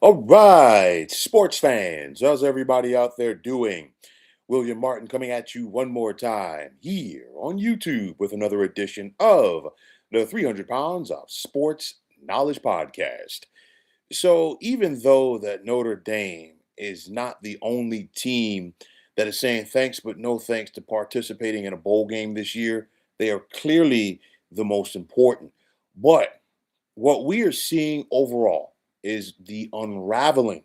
All right, sports fans, how's everybody out there doing? William Martin coming at you one more time here on YouTube with another edition of the 300 Pounds of Sports Knowledge Podcast. So, even though that Notre Dame is not the only team that is saying thanks but no thanks to participating in a bowl game this year, they are clearly the most important. But what we are seeing overall is the unraveling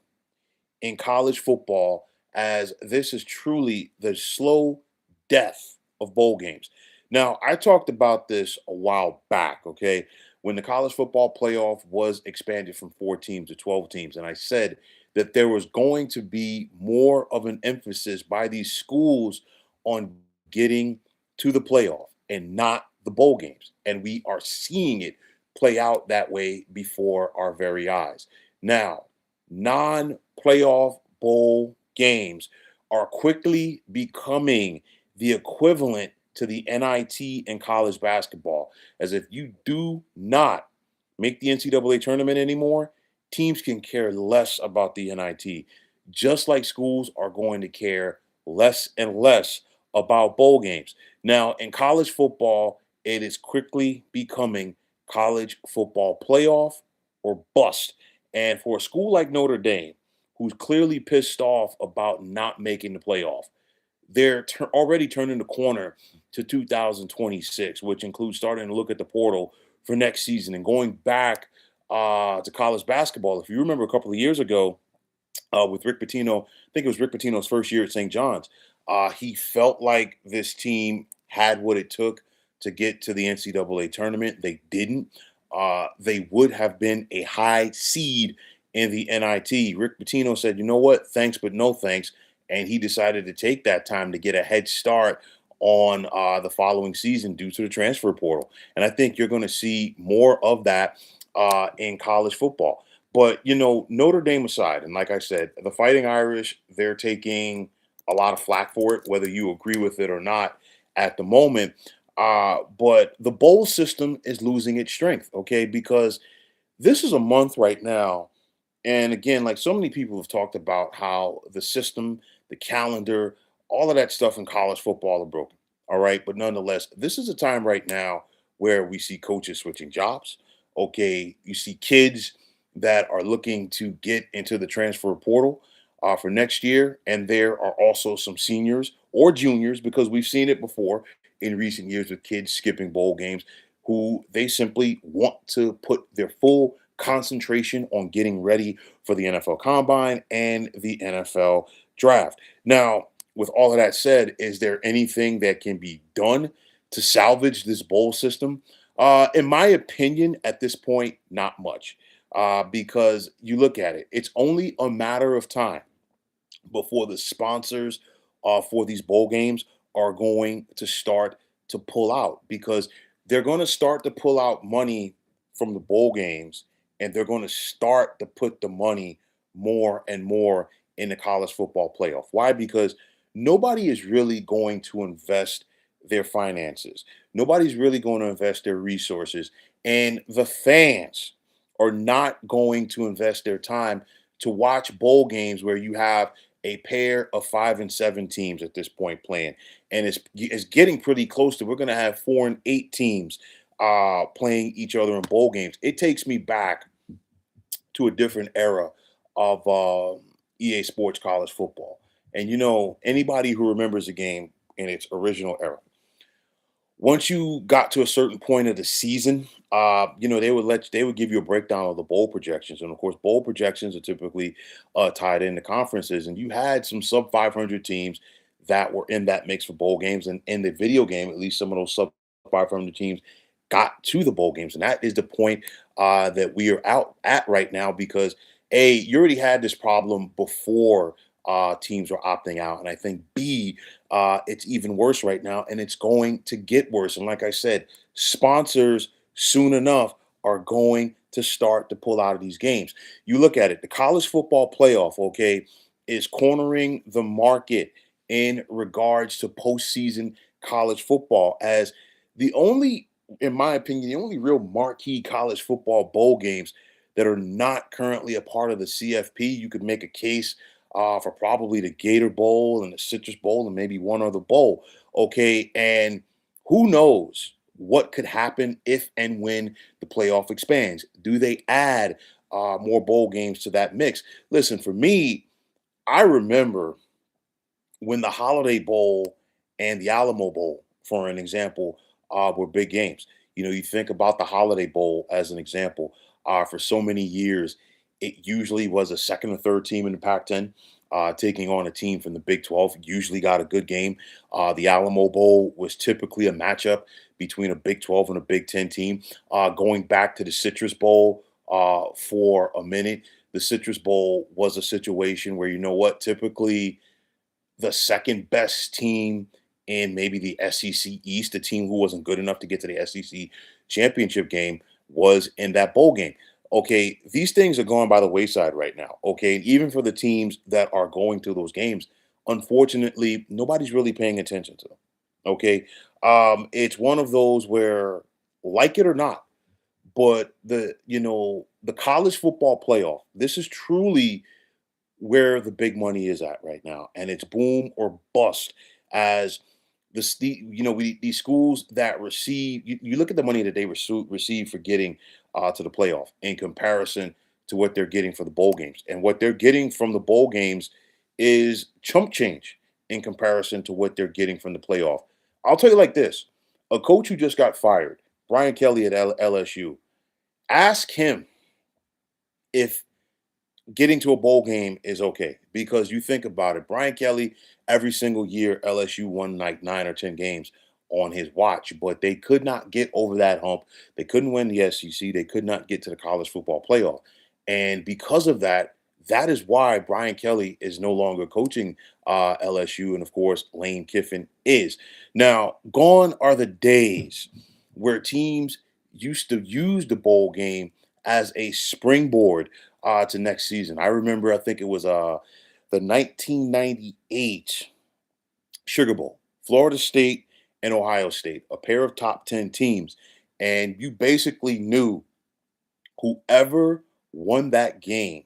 in college football as this is truly the slow death of bowl games. Now, I talked about this a while back, okay, when the college football playoff was expanded from 4 teams to 12 teams. And I said that there was going to be more of an emphasis by these schools on getting to the playoff and not the bowl games. And we are seeing it play out that way before our very eyes. Now, non-playoff bowl games are quickly becoming the equivalent to the NIT in college basketball. As if you do not make the NCAA tournament anymore, teams can care less about the NIT, just like schools are going to care less and less about bowl games. Now, in college football, it is quickly becoming college football playoff or bust. And for a school like Notre Dame, who's clearly pissed off about not making the playoff, they're already turning the corner to 2026, which includes starting to look at the portal for next season and going back to college basketball. If you remember a couple of years ago with Rick Pitino, I think it was Rick Pitino's first year at St. John's, he felt like this team had what it took to get to the NCAA tournament. They didn't. They would have been a high seed in the NIT. Rick Pitino said, you know what, thanks, but no thanks. And he decided to take that time to get a head start on the following season due to the transfer portal. And I think you're going to see more of that in college football. But, Notre Dame aside, and like I said, the Fighting Irish, they're taking a lot of flack for it, whether you agree with it or not at the moment. But the bowl system is losing its strength, okay? Because this is a month right now. And again, like so many people have talked about how the system, the calendar, all of that stuff in college football are broken. All right. But nonetheless, this is a time right now where we see coaches switching jobs. Okay. You see kids that are looking to get into the transfer portal for next year. And there are also some seniors or juniors, because we've seen it before in recent years with kids skipping bowl games who they simply want to put their full concentration on getting ready for the NFL Combine and the NFL Draft. Now, with all of that said, is there anything that can be done to salvage this bowl system? In my opinion, at this point, not much. Because you look at it, it's only a matter of time before the sponsors for these bowl games are going to start to pull out, because they're going to start to pull out money from the bowl games, and they're going to start to put the money more and more in the college football playoff. Why? Because nobody is really going to invest their finances. Nobody's really going to invest their resources. And the fans are not going to invest their time to watch bowl games where you have a pair of 5 and 7 teams at this point playing, and it's getting pretty close to we're going to have 4 and 8 teams playing each other in bowl games. It takes me back to a different era of EA Sports college football, and anybody who remembers the game in its original era, once you got to a certain point of the season, they would give you a breakdown of the bowl projections, and of course, bowl projections are typically tied into conferences, and you had some sub 500 teams that were in that mix for bowl games, and in the video game, at least some of those sub 500 teams got to the bowl games, and that is the point that we are out at right now, because you already had this problem before teams were opting out, and I think B, it's even worse right now, and it's going to get worse. And like I said, sponsors soon enough are going to start to pull out of these games. You look at it, the college football playoff, okay, is cornering the market in regards to postseason college football, as the only, in my opinion, the only real marquee college football bowl games that are not currently a part of the CFP. You could make a case for probably the Gator Bowl and the Citrus Bowl and maybe one other bowl. Okay. And who knows what could happen if and when the playoff expands? Do they add more bowl games to that mix? Listen, for me, I remember when the Holiday Bowl and the Alamo Bowl, for an example, were big games. You know, you think about the Holiday Bowl as an example. For so many years, it usually was a second or third team in the Pac-10 taking on a team from the Big 12. Usually got a good game. The Alamo Bowl was typically a matchup between a Big 12 and a Big 10 team. Going back to the Citrus Bowl for a minute, the Citrus Bowl was a situation where, you know what, typically the second best team in maybe the SEC East, a team who wasn't good enough to get to the SEC championship game, was in that bowl game. Okay, these things are going by the wayside right now. Okay, and even for the teams that are going to those games, unfortunately, nobody's really paying attention to them. Okay, it's one of those where, like it or not, but the college football playoff. This is truly where the big money is at right now, and it's boom or bust. As these schools that receive, you look at the money that they receive for getting to the playoff in comparison to what they're getting for the bowl games, and what they're getting from the bowl games is chump change in comparison to what they're getting from the playoff. I'll tell you like this: a coach who just got fired, Brian Kelly at LSU, ask him if getting to a bowl game is okay, because you think about it. Brian Kelly, every single year, LSU won like 9 or 10 games on his watch, but they could not get over that hump. They couldn't win the SEC. They could not get to the college football playoff. And because of that, that is why Brian Kelly is no longer coaching LSU. And of course, Lane Kiffin is. Now, gone are the days where teams used to use the bowl game as a springboard to next season. I remember, I think it was the 1998 Sugar Bowl, Florida State and Ohio State, a pair of top 10 teams. And you basically knew whoever won that game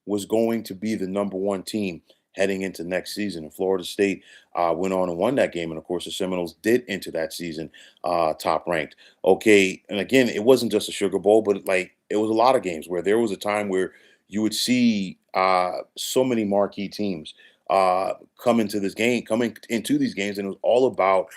was going to be the number one team heading into next season. And Florida State went on and won that game. And of course, the Seminoles did enter that season top ranked. Okay. And again, it wasn't just a Sugar Bowl, but like it was a lot of games where there was a time where you would see so many marquee teams coming into these games. And it was all about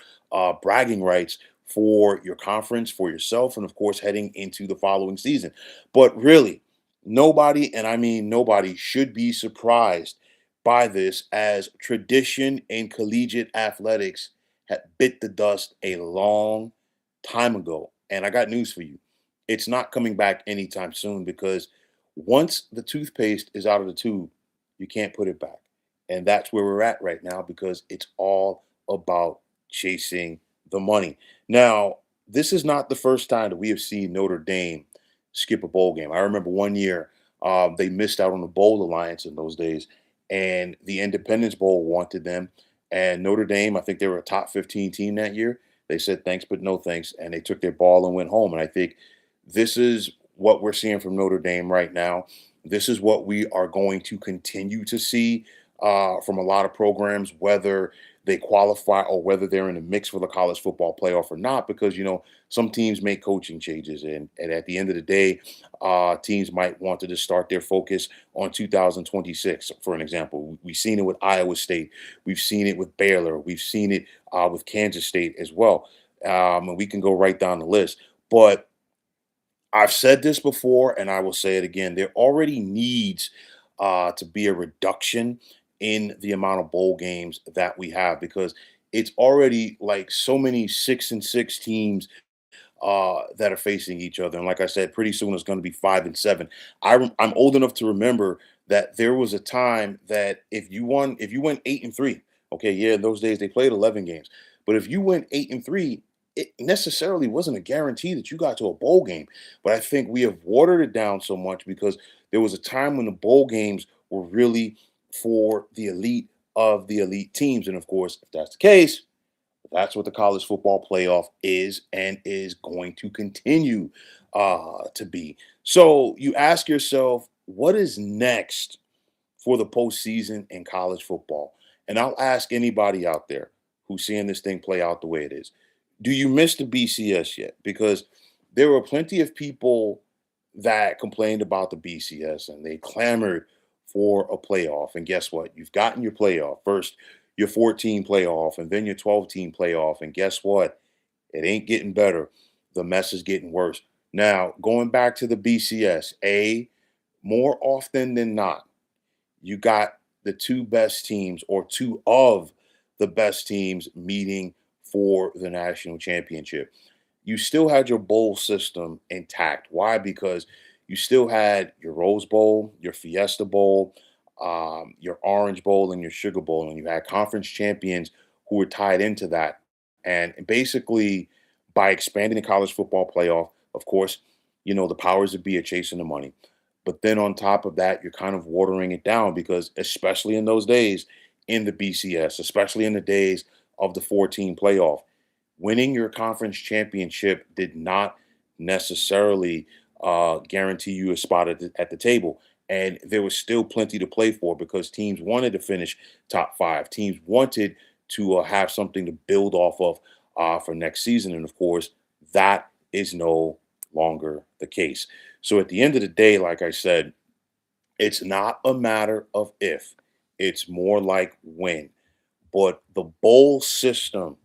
bragging rights for your conference, for yourself, and of course, heading into the following season. But really, nobody, and I mean nobody, should be surprised by this, as tradition in collegiate athletics had bit the dust a long time ago. And I got news for you. It's not coming back anytime soon, because once the toothpaste is out of the tube, you can't put it back. And that's where we're at right now, because it's all about chasing the money. Now, this is not the first time that we have seen Notre Dame skip a bowl game. I remember one year they missed out on the Bowl Alliance in those days, and the Independence Bowl wanted them. And Notre Dame, I think they were a top 15 team that year. They said thanks, but no thanks, and they took their ball and went home. And I think this is what we're seeing from Notre Dame right now. This is what we are going to continue to see from a lot of programs, whether they qualify or whether they're in the mix for the college football playoff or not, because some teams make coaching changes, and at the end of the day, teams might want to just start their focus on 2026. For an example, we've seen it with Iowa State, we've seen it with Baylor, we've seen it with Kansas State as well, and we can go right down the list. But I've said this before, and I will say it again. There already needs to be a reduction in the amount of bowl games that we have, because it's already like so many 6-6 teams that are facing each other. And like I said, pretty soon it's going to be 5-7. I'm old enough to remember that there was a time that if you went 8-3, okay, yeah, in those days they played 11 games, but if you went 8-3, it necessarily wasn't a guarantee that you got to a bowl game. But I think we have watered it down so much, because there was a time when the bowl games were really for the elite of the elite teams. And of course, if that's the case, that's what the college football playoff is, and is going to continue. to be. So you ask yourself, what is next for the postseason in college football? And I'll ask anybody out there who's seeing this thing play out the way it is. Do you miss the BCS yet? Because there were plenty of people that complained about the BCS and they clamored for a playoff. And guess what? You've gotten your playoff. First, your 14 playoff, and then your 12-team playoff. And guess what? It ain't getting better. The mess is getting worse. Now, going back to the BCS, more often than not, you got the two best teams or two of the best teams meeting for the national championship. You still had your bowl system intact. Why? Because you still had your Rose Bowl, your Fiesta Bowl, your Orange Bowl, and your Sugar Bowl, and you had conference champions who were tied into that. And basically, by expanding the college football playoff, of course, the powers that be are chasing the money. But then on top of that, you're kind of watering it down because, especially in those days in the BCS, especially in the days of the 14 playoff, winning your conference championship did not necessarily guarantee you a spot at the table. And there was still plenty to play for because teams wanted to finish top five. Teams wanted to have something to build off of for next season. And of course, that is no longer the case. So at the end of the day, like I said, it's not a matter of if, it's more like when. But the bowl system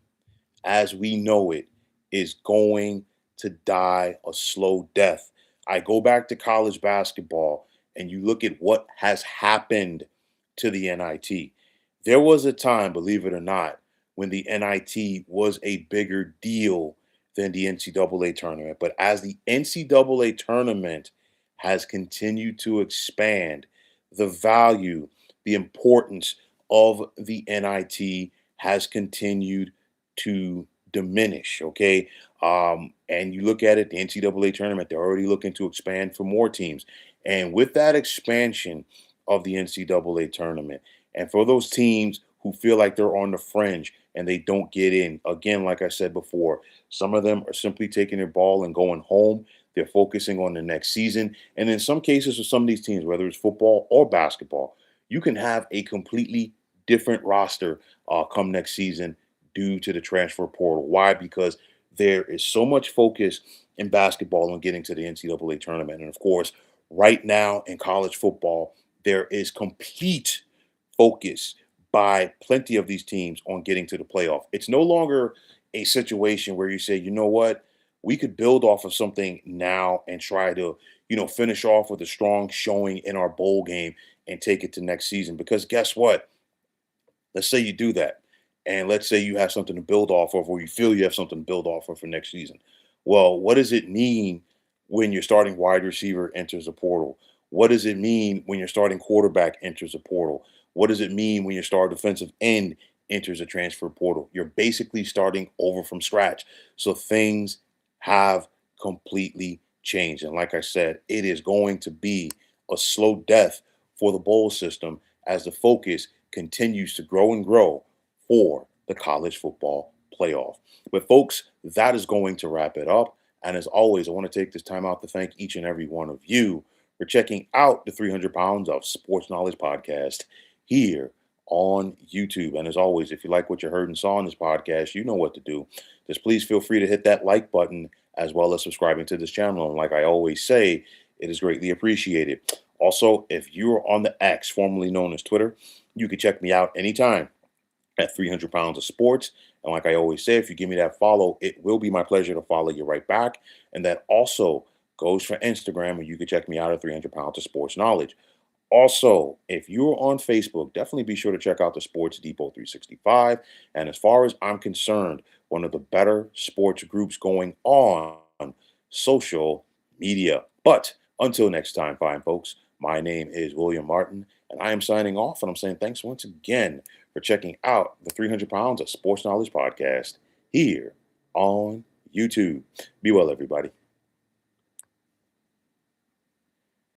as we know it is going to die a slow death. I go back to college basketball and you look at what has happened to the NIT. There was a time, believe it or not, when the NIT was a bigger deal than the NCAA tournament. But as the NCAA tournament has continued to expand, the value, the importance of the NIT has continued to diminish. Okay. And you look at it, the NCAA tournament, they're already looking to expand for more teams. And with that expansion of the NCAA tournament, and for those teams who feel like they're on the fringe and they don't get in, again, like I said before, some of them are simply taking their ball and going home. They're focusing on the next season. And in some cases, with some of these teams, whether it's football or basketball, you can have a completely different roster come next season due to the transfer portal. Why? Because there is so much focus in basketball on getting to the NCAA tournament. And of course, right now in college football, there is complete focus by plenty of these teams on getting to the playoff. It's no longer a situation where you say, you know what, we could build off of something now and try to, finish off with a strong showing in our bowl game and take it to next season. Because guess what? Let's say you do that. And let's say you have something to build off of, or you feel you have something to build off of for next season. Well, what does it mean when your starting wide receiver enters a portal? What does it mean when your starting quarterback enters a portal? What does it mean when your star defensive end enters a transfer portal? You're basically starting over from scratch. So things have completely changed. And like I said, it is going to be a slow death for the bowl system as the focus continues to grow and grow for the college football playoff. But folks, that is going to wrap it up. And as always, I want to take this time out to thank each and every one of you for checking out the 300 Pounds of Sports Knowledge podcast here on YouTube. And as always, if you like what you heard and saw in this podcast, you know what to do. Just please feel free to hit that like button as well as subscribing to this channel. And like I always say, it is greatly appreciated. Also, if you're on the X, formerly known as Twitter, you can check me out anytime at 300 Pounds of Sports. And like I always say, if you give me that follow, it will be my pleasure to follow you right back. And that also goes for Instagram, where you can check me out at 300 Pounds of Sports Knowledge. Also, if you're on Facebook, definitely be sure to check out the Sports Depot 365. And as far as I'm concerned, one of the better sports groups going on social media. But until next time, fine folks, my name is William Martin, and I am signing off. And I'm saying thanks once again for checking out the 300 Pounds of Sports Knowledge podcast here on YouTube. Be well, everybody.